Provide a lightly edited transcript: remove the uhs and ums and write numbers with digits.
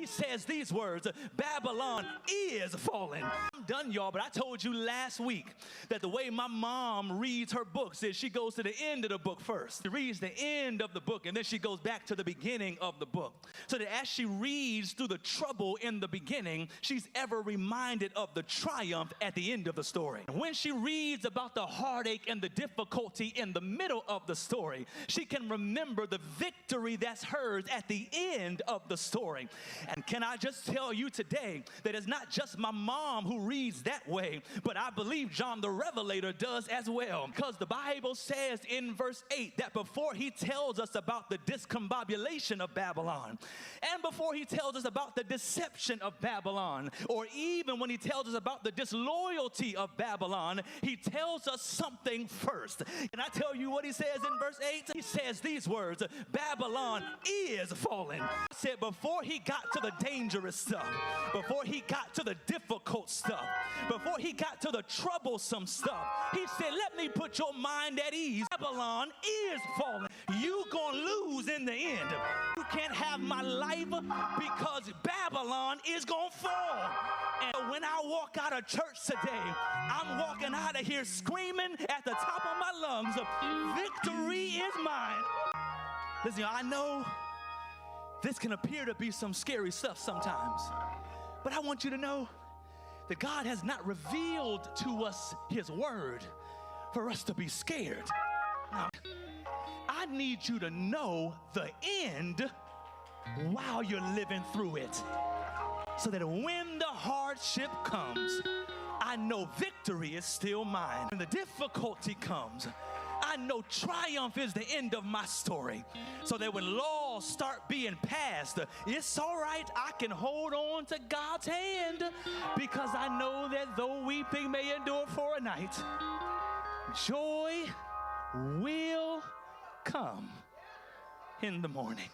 he says these words, Babylon is falling. I'm done, y'all, but I told you last week that the way my mom reads her books is she goes to the end of the book first. She reads the end of the book, and then she goes back to the beginning of the book. So that as she reads through the trouble in the beginning, she's ever reminded of the triumph at the end of the story. When she reads about the heartache and the difficulty in the middle of the story, she can remember the victory that's hers at the end of the story. And can I just tell you today that it's not just my mom who reads that way, but I believe John the Revelator does as well. Because the Bible says in verse 8 that before he tells us about the discombobulation of Babylon, and before he tells us about the deception of Babylon, or even when he tells us about the disloyalty of Babylon, he tells us something first. Can I tell you what he says in verse 8? He says these words, Babylon is falling. I said before he got to the dangerous stuff, before he got to the difficult stuff, before he got to the troublesome stuff, he said, let me put your mind at ease. Babylon is falling. You gonna lose in the end. You can't have my life because Babylon is gonna fall. And when I walk out of church today, I'm walking out of here screaming at the top of my lungs, victory is mine. Listen, I know this can appear to be some scary stuff sometimes, but I want you to know that God has not revealed to us his word for us to be scared. Now, I need you to know the end while you're living through it, so that when the hardship comes, I know victory is still mine. When the difficulty comes, I know triumph is the end of my story. So that when laws start being passed, it's all right, I can hold on to God's hand, because I know that though weeping may endure for a night, joy will come in the morning.